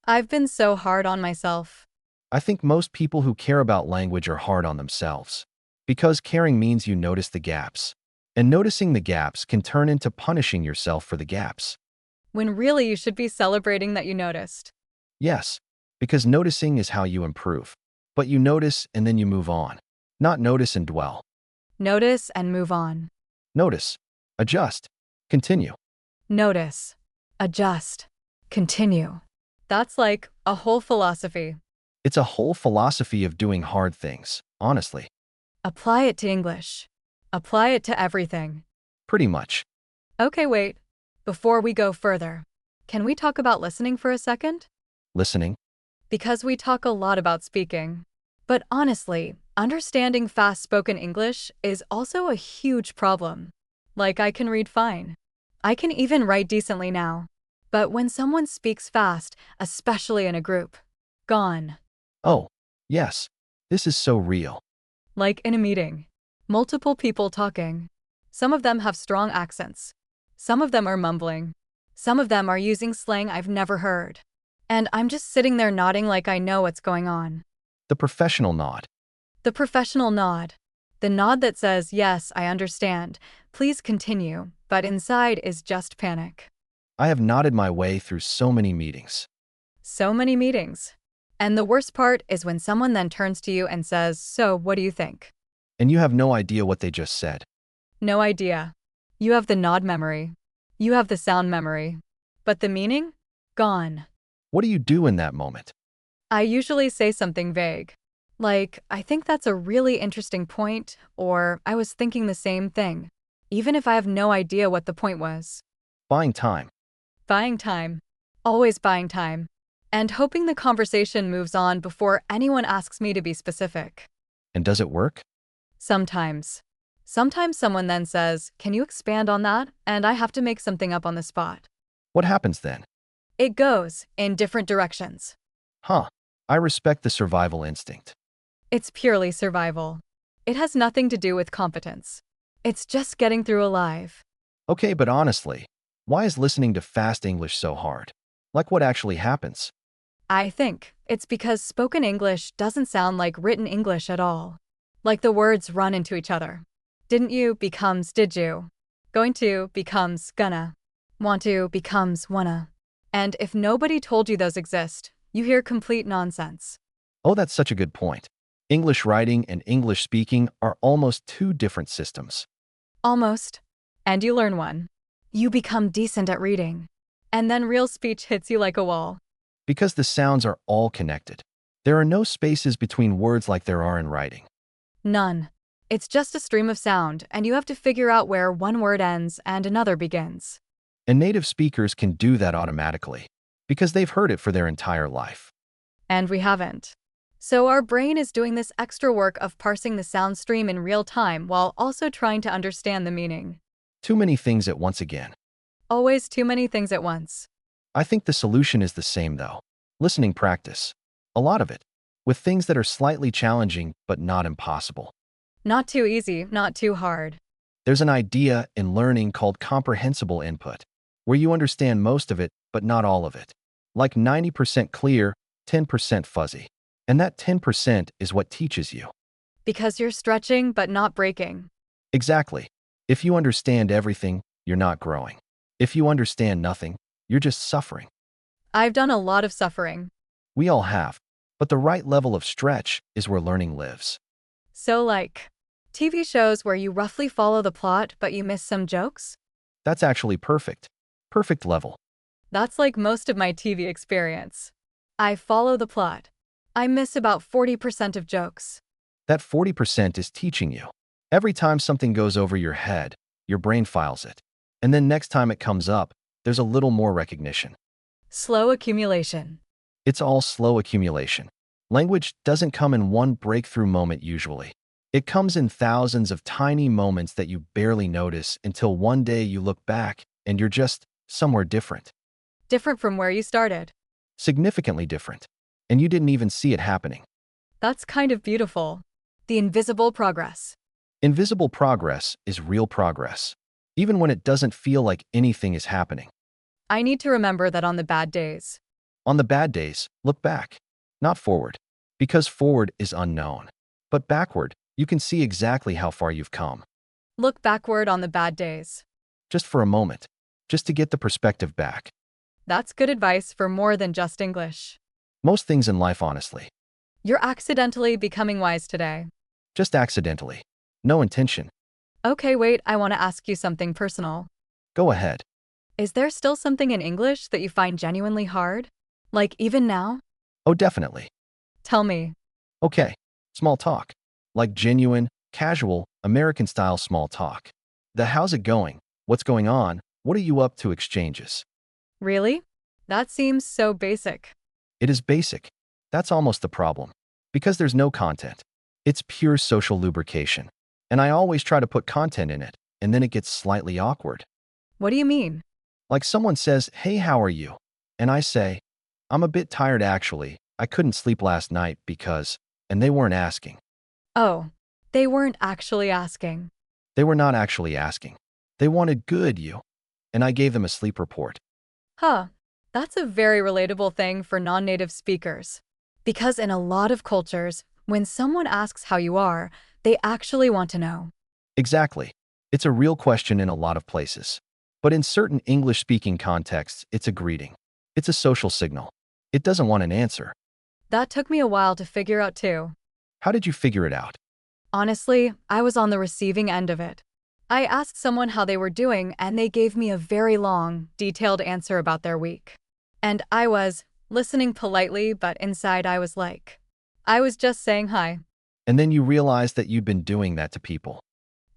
I've been so hard on myself. I think most people who care about language are hard on themselves. Because caring means you notice the gaps. And noticing the gaps can turn into punishing yourself for the gaps. When really you should be celebrating that you noticed. Yes, because noticing is how you improve. But you notice and then you move on. Not notice and dwell. Notice and move on. Notice. Adjust. Continue. Notice. Adjust. Continue. That's like a whole philosophy. It's a whole philosophy of doing hard things, honestly. Apply it to English. Apply it to everything. Pretty much. Okay, wait. Before we go further, can we talk about listening for a second? Listening. Because we talk a lot about speaking. But honestly, understanding fast-spoken English is also a huge problem. Like, I can read fine. I can even write decently now. But when someone speaks fast, especially in a group, gone. Oh, yes. This is so real. Like in a meeting. Multiple people talking. Some of them have strong accents. Some of them are mumbling. Some of them are using slang I've never heard. And I'm just sitting there nodding like I know what's going on. The professional nod. The professional nod. The nod that says, yes, I understand. Please continue, but inside is just panic. I have nodded my way through so many meetings. So many meetings. And the worst part is when someone then turns to you and says, so what do you think? And you have no idea what they just said. No idea. You have the nod memory. You have the sound memory. But the meaning? Gone. What do you do in that moment? I usually say something vague. Like, I think that's a really interesting point, or I was thinking the same thing. Even if I have no idea what the point was. Buying time. Buying time. Always buying time. And hoping the conversation moves on before anyone asks me to be specific. And does it work? Sometimes. Sometimes someone then says, can you expand on that? And I have to make something up on the spot. What happens then? It goes in different directions. Huh. I respect the survival instinct. It's purely survival. It has nothing to do with competence. It's just getting through alive. Okay, but honestly, why is listening to fast English so hard? Like what actually happens? I think it's because spoken English doesn't sound like written English at all. Like the words run into each other. Didn't you becomes did you. Going to becomes gonna. Want to becomes wanna. And if nobody told you those exist, you hear complete nonsense. Oh, that's such a good point. English writing and English speaking are almost two different systems. Almost. And you learn one. You become decent at reading. And then real speech hits you like a wall. Because the sounds are all connected. There are no spaces between words like there are in writing. None. It's just a stream of sound, and you have to figure out where one word ends and another begins. And native speakers can do that automatically because they've heard it for their entire life. And we haven't. So our brain is doing this extra work of parsing the sound stream in real time while also trying to understand the meaning. Too many things at once again. Always too many things at once. I think the solution is the same though. Listening practice. A lot of it. With things that are slightly challenging but not impossible. Not too easy, not too hard. There's an idea in learning called comprehensible input, where you understand most of it but not all of it. Like 90% clear, 10% fuzzy. And that 10% is what teaches you. Because you're stretching but not breaking. Exactly. If you understand everything, you're not growing. If you understand nothing, you're just suffering. I've done a lot of suffering. We all have. But the right level of stretch is where learning lives. So like, TV shows where you roughly follow the plot but you miss some jokes? That's actually perfect. Perfect level. That's like most of my TV experience. I follow the plot. I miss about 40% of jokes. That 40% is teaching you. Every time something goes over your head, your brain files it. And then next time it comes up, there's a little more recognition. Slow accumulation. It's all slow accumulation. Language doesn't come in one breakthrough moment usually. It comes in thousands of tiny moments that you barely notice until one day you look back and you're just somewhere different. Different from where you started. Significantly different. And you didn't even see it happening. That's kind of beautiful. The invisible progress. Invisible progress is real progress, even when it doesn't feel like anything is happening. I need to remember that on the bad days. On the bad days, look back, not forward, because forward is unknown. But backward, you can see exactly how far you've come. Look backward on the bad days. Just for a moment, just to get the perspective back. That's good advice for more than just English. Most things in life, honestly. You're accidentally becoming wise today. Just accidentally. No intention. Okay, wait, I want to ask you something personal. Go ahead. Is there still something in English that you find genuinely hard? Like even now? Oh, definitely. Tell me. Okay. Small talk. Like genuine, casual, American-style small talk. The how's it going? What's going on? What are you up to exchanges. Really? That seems so basic. It is basic. That's almost the problem. Because there's no content. It's pure social lubrication. And I always try to put content in it, and then it gets slightly awkward. What do you mean? Like someone says, "Hey, how are you?" And I say, "I'm a bit tired actually. I couldn't sleep last night because," and they weren't asking. Oh, they weren't actually asking. They were not actually asking. They wanted good you. And I gave them a sleep report. Huh. That's a very relatable thing for non-native speakers. Because in a lot of cultures, when someone asks how you are, they actually want to know. Exactly. It's a real question in a lot of places. But in certain English-speaking contexts, it's a greeting. It's a social signal. It doesn't want an answer. That took me a while to figure out too. How did you figure it out? Honestly, I was on the receiving end of it. I asked someone how they were doing and they gave me a very long, detailed answer about their week. And I was listening politely, but inside I was just saying hi. And then you realized that you'd been doing that to people.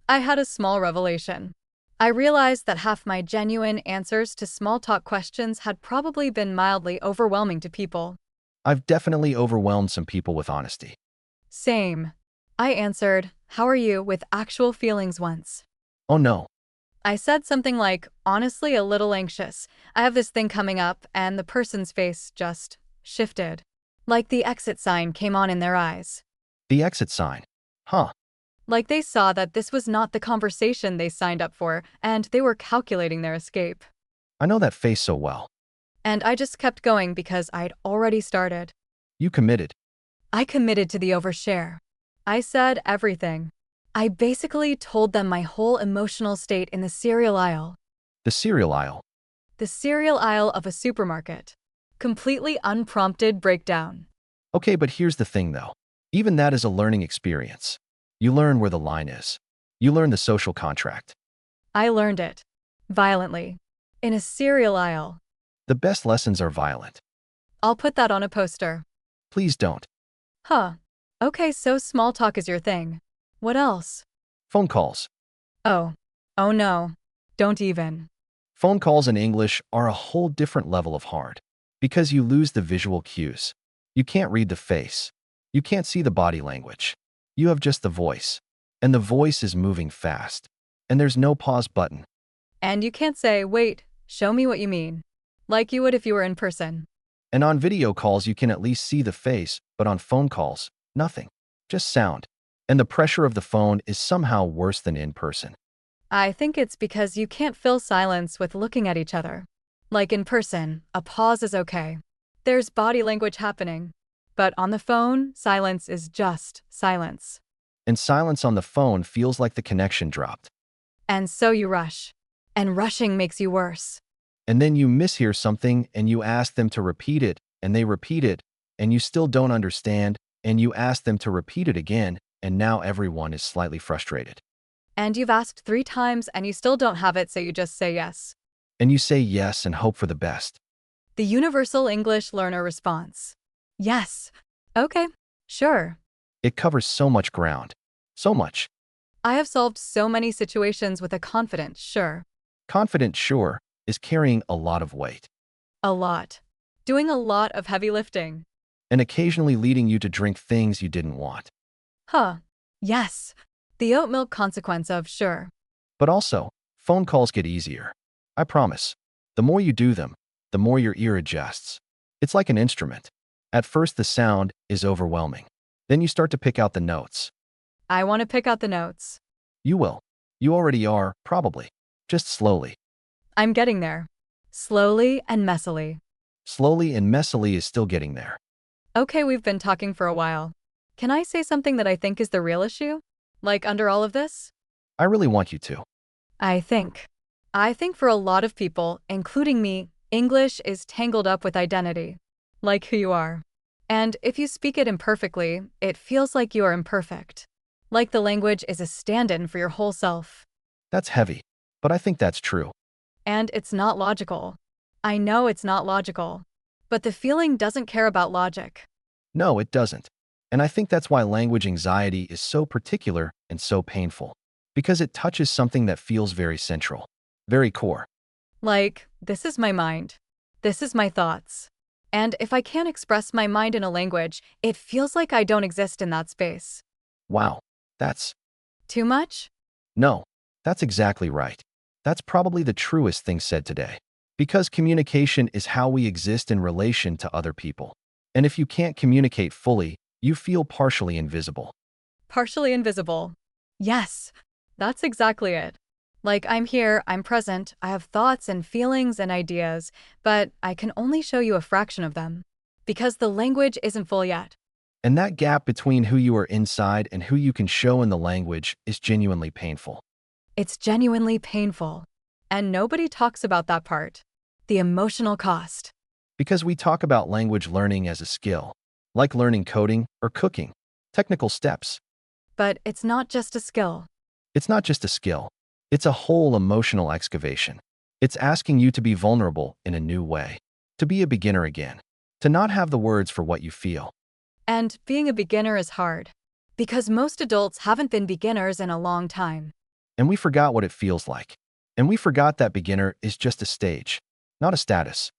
I had a small revelation. I realized that half my genuine answers to small talk questions had probably been mildly overwhelming to people. I've definitely overwhelmed some people with honesty. Same. I answered, "How are you?" with actual feelings once. Oh no. I said something like, "Honestly, a little anxious. I have this thing coming up," and the person's face just shifted. Like the exit sign came on in their eyes. The exit sign. Huh. Like they saw that this was not the conversation they signed up for, and they were calculating their escape. I know that face so well. And I just kept going because I'd already started. You committed. I committed to the overshare. I said everything. I basically told them my whole emotional state in the cereal aisle. The cereal aisle. The cereal aisle of a supermarket. Completely unprompted breakdown. Okay, but here's the thing though. Even that is a learning experience. You learn where the line is. You learn the social contract. I learned it. Violently. In a cereal aisle. The best lessons are violent. I'll put that on a poster. Please don't. Huh. Okay, so small talk is your thing. What else? Phone calls. Oh. Oh no. Don't even. Phone calls in English are a whole different level of hard because you lose the visual cues. You can't read the face. You can't see the body language. You have just the voice, and the voice is moving fast, and there's no pause button. And you can't say, wait, show me what you mean, like you would if you were in person. And on video calls, you can at least see the face, but on phone calls, nothing, just sound. And the pressure of the phone is somehow worse than in person. I think it's because you can't fill silence with looking at each other. Like in person, a pause is okay. There's body language happening. But on the phone, silence is just silence. And silence on the phone feels like the connection dropped. And so you rush. And rushing makes you worse. And then you mishear something and you ask them to repeat it, and they repeat it, and you still don't understand, and you ask them to repeat it again, and now everyone is slightly frustrated. And you've asked 3 times and you still don't have it, so you just say yes. And you say yes and hope for the best. The universal English learner response. Yes. Okay. Sure. It covers so much ground. So much. I have solved so many situations with a confident sure. Confident sure is carrying a lot of weight. A lot. Doing a lot of heavy lifting. And occasionally leading you to drink things you didn't want. Huh. Yes. The oat milk consequence of sure. But also, phone calls get easier. I promise. The more you do them, the more your ear adjusts. It's like an instrument. At first, the sound is overwhelming. Then you start to pick out the notes. I want to pick out the notes. You will. You already are, probably. Just slowly. I'm getting there. Slowly and messily. Slowly and messily is still getting there. Okay, we've been talking for a while. Can I say something that I think is the real issue? Like under all of this? I really want you to. I think for a lot of people, including me, English is tangled up with identity. Like who you are. And if you speak it imperfectly, it feels like you are imperfect. Like the language is a stand-in for your whole self. That's heavy, but I think that's true. And it's not logical. I know it's not logical. But the feeling doesn't care about logic. No, it doesn't. And I think that's why language anxiety is so particular and so painful. Because it touches something that feels very central, very core. Like, this is my mind. This is my thoughts. And if I can't express my mind in a language, it feels like I don't exist in that space. Wow, that's... Too much? No, that's exactly right. That's probably the truest thing said today. Because communication is how we exist in relation to other people. And if you can't communicate fully, you feel partially invisible. Partially invisible. Yes, that's exactly it. Like I'm here, I'm present, I have thoughts and feelings and ideas, but I can only show you a fraction of them. Because the language isn't full yet. And that gap between who you are inside and who you can show in the language is genuinely painful. It's genuinely painful. And nobody talks about that part. The emotional cost. Because we talk about language learning as a skill, like learning coding or cooking, technical steps. But it's not just a skill. It's not just a skill. It's a whole emotional excavation. It's asking you to be vulnerable in a new way, to be a beginner again, to not have the words for what you feel. And being a beginner is hard. Because most adults haven't been beginners in a long time. And we forgot what it feels like. And we forgot that beginner is just a stage, not a status.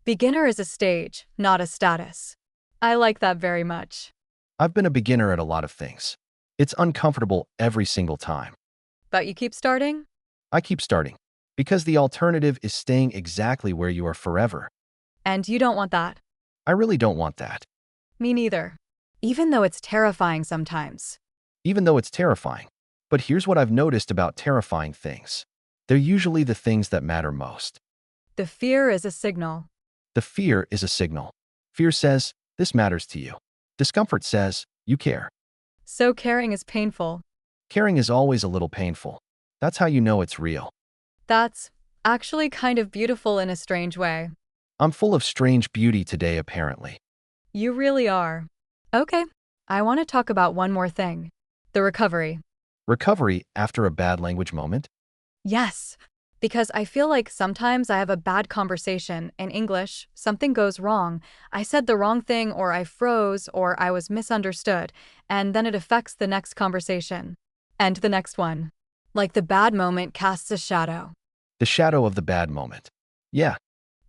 Beginner is a stage, not a status. I like that very much. I've been a beginner at a lot of things. It's uncomfortable every single time. But you keep starting? I keep starting. Because the alternative is staying exactly where you are forever. And you don't want that. I really don't want that. Me neither. Even though it's terrifying sometimes. Even though it's terrifying. But here's what I've noticed about terrifying things. They're usually the things that matter most. The fear is a signal. The fear is a signal. Fear says, this matters to you. Discomfort says, you care. So caring is painful. Caring is always a little painful. That's how you know it's real. That's actually kind of beautiful in a strange way. I'm full of strange beauty today, apparently. You really are. Okay, I want to talk about one more thing. The recovery. Recovery after a bad language moment? Yes, because I feel like sometimes I have a bad conversation in English, something goes wrong, I said the wrong thing or I froze or I was misunderstood, and then it affects the next conversation. And the next one. Like the bad moment casts a shadow. The shadow of the bad moment. Yeah,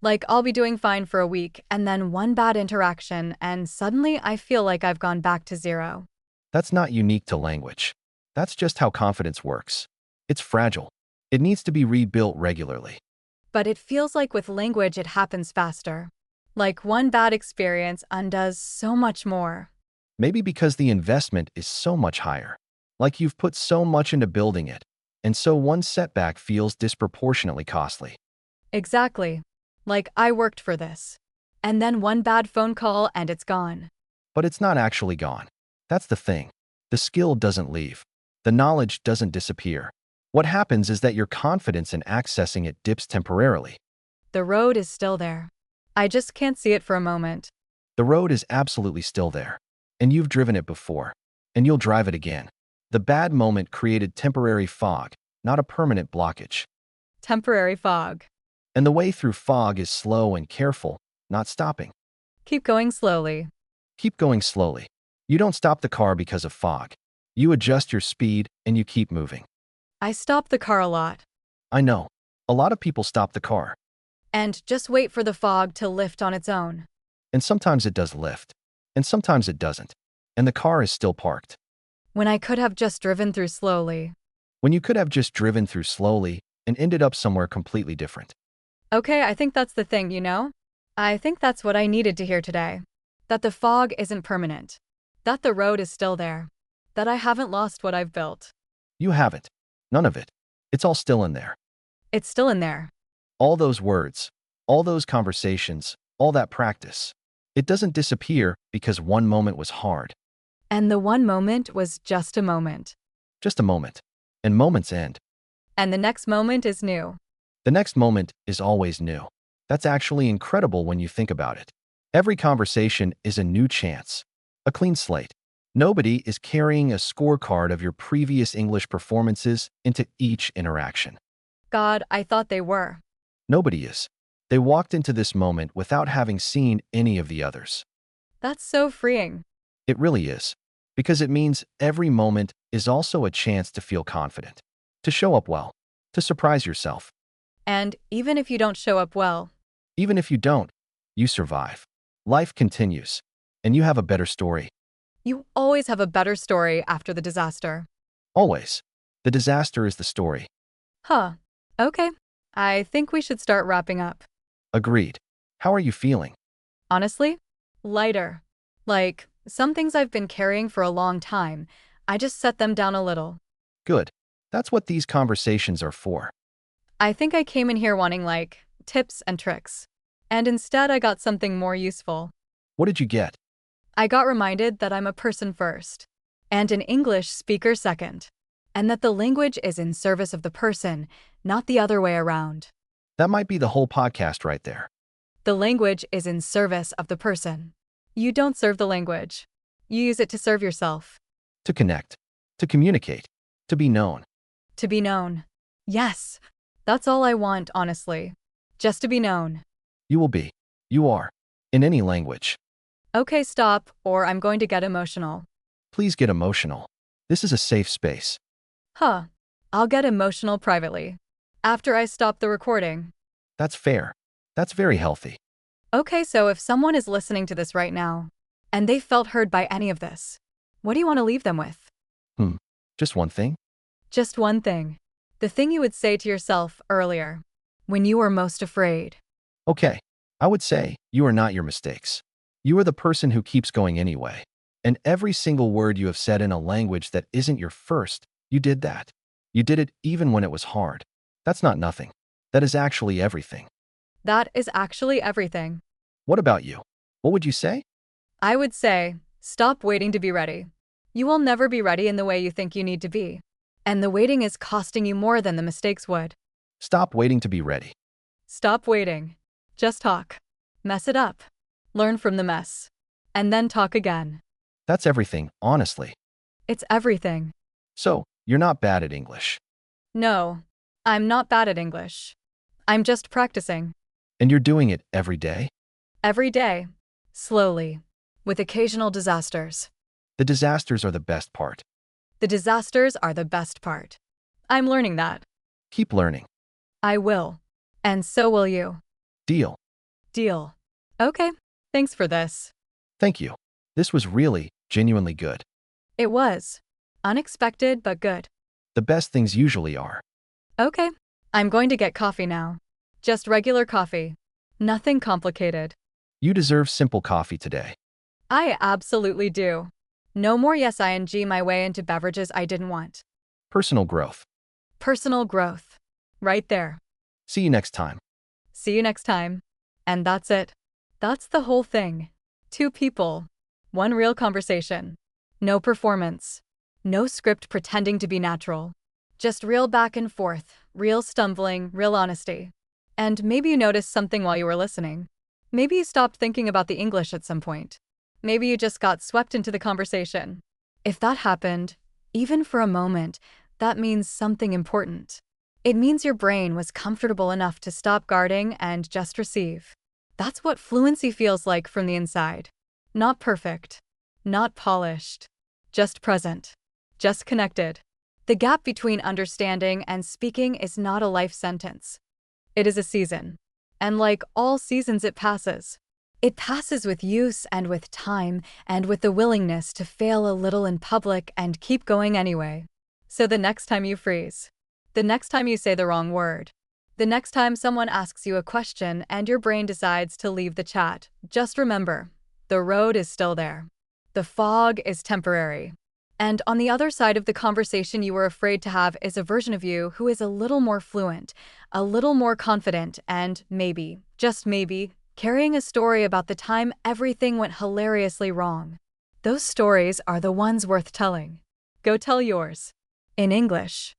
Like, I'll be doing fine for a week, and then one bad interaction, and suddenly I feel like I've gone back to zero. that's not unique to language. That's just how confidence works. It's fragile. It needs to be rebuilt regularly. But it feels like with language it happens faster. Like one bad experience undoes so much more. Maybe because the investment is so much higher. Like you've put so much into building it, and so one setback feels disproportionately costly. Exactly. Like I worked for this. And then one bad phone call and it's gone. But it's not actually gone. That's the thing. The skill doesn't leave. The knowledge doesn't disappear. What happens is that your confidence in accessing it dips temporarily. The road is still there. I just can't see it for a moment. The road is absolutely still there. And you've driven it before. And you'll drive it again. The bad moment created temporary fog, not a permanent blockage. Temporary fog. And the way through fog is slow and careful, not stopping. Keep going slowly. Keep going slowly. You don't stop the car because of fog. You adjust your speed and you keep moving. I stop the car a lot. I know. A lot of people stop the car. And just wait for the fog to lift on its own. And sometimes it does lift. And sometimes it doesn't. And the car is still parked. When I could have just driven through slowly. When you could have just driven through slowly and ended up somewhere completely different. Okay, I think that's the thing, you know? I think that's what I needed to hear today. That the fog isn't permanent. That the road is still there. That I haven't lost what I've built. You haven't. None of it. It's all still in there. It's still in there. All those words, all those conversations, all that practice. It doesn't disappear because one moment was hard. And the one moment was just a moment. Just a moment. And moments end. And the next moment is new. The next moment is always new. That's actually incredible when you think about it. Every conversation is a new chance. A clean slate. Nobody is carrying a scorecard of your previous English performances into each interaction. God, I thought they were. Nobody is. They walked into this moment without having seen any of the others. That's so freeing. It really is. Because it means every moment is also a chance to feel confident, to show up well, to surprise yourself. And even if you don't show up well, Even if you don't, you survive. Life continues. And you have a better story. you always have a better story after the disaster. Always. The disaster is the story. Huh. Okay. I think we should start wrapping up. Agreed. How are you feeling? Honestly, lighter. Like, some things I've been carrying for a long time, I just set them down a little. Good. That's what these conversations are for. I think I came in here wanting, like, tips and tricks. And instead I got something more useful. What did you get? I got reminded that I'm a person first, and an English speaker second, and that the language is in service of the person, not the other way around. That might be the whole podcast right there. The language is in service of the person. You don't serve the language. You use it to serve yourself. To connect. To communicate. To be known. To be known. Yes. That's all I want, honestly. Just to be known. You will be. You are. In any language. Okay, stop, or I'm going to get emotional. Please get emotional. This is a safe space. Huh. I'll get emotional privately. After I stop the recording. That's fair. That's very healthy. Okay, so if someone is listening to this right now, and they felt heard by any of this, what do you want to leave them with? Just one thing? Just one thing. The thing you would say to yourself earlier, when you were most afraid. Okay. I would say, you are not your mistakes. You are the person who keeps going anyway. And every single word you have said in a language that isn't your first, you did that. You did it even when it was hard. That's not nothing. That is actually everything. That is actually everything. What about you? What would you say? I would say, stop waiting to be ready. You will never be ready in the way you think you need to be. And the waiting is costing you more than the mistakes would. Stop waiting to be ready. Stop waiting. Just talk. Mess it up. Learn from the mess. And then talk again. That's everything, honestly. It's everything. So, you're not bad at English. No, I'm not bad at English. I'm just practicing. And you're doing it every day? Every day. Slowly. With occasional disasters. The disasters are the best part. The disasters are the best part. I'm learning that. Keep learning. I will. And so will you. Deal. Deal. Okay. Thanks for this. Thank you. This was really, genuinely good. It was. Unexpected, but good. The best things usually are. Okay. I'm going to get coffee now. Just regular coffee. Nothing complicated. You deserve simple coffee today. I absolutely do. No more yes ing my way into beverages I didn't want. Personal growth. Personal growth. Right there. See you next time. See you next time. And that's it. That's the whole thing. 2 people. 1 real conversation. No performance. No script pretending to be natural. Just real back and forth, real stumbling, real honesty. And maybe you noticed something while you were listening. Maybe you stopped thinking about the English at some point. Maybe you just got swept into the conversation. If that happened, even for a moment, that means something important. It means your brain was comfortable enough to stop guarding and just receive. That's what fluency feels like from the inside. Not perfect. Not polished. Just present. Just connected. The gap between understanding and speaking is not a life sentence. It is a season. And like all seasons, it passes. It passes with use and with time and with the willingness to fail a little in public and keep going anyway. So the next time you freeze, the next time you say the wrong word, the next time someone asks you a question and your brain decides to leave the chat, just remember, the road is still there. The fog is temporary. And on the other side of the conversation you were afraid to have is a version of you who is a little more fluent, a little more confident, and maybe, just maybe, carrying a story about the time everything went hilariously wrong. Those stories are the ones worth telling. Go tell yours. In English.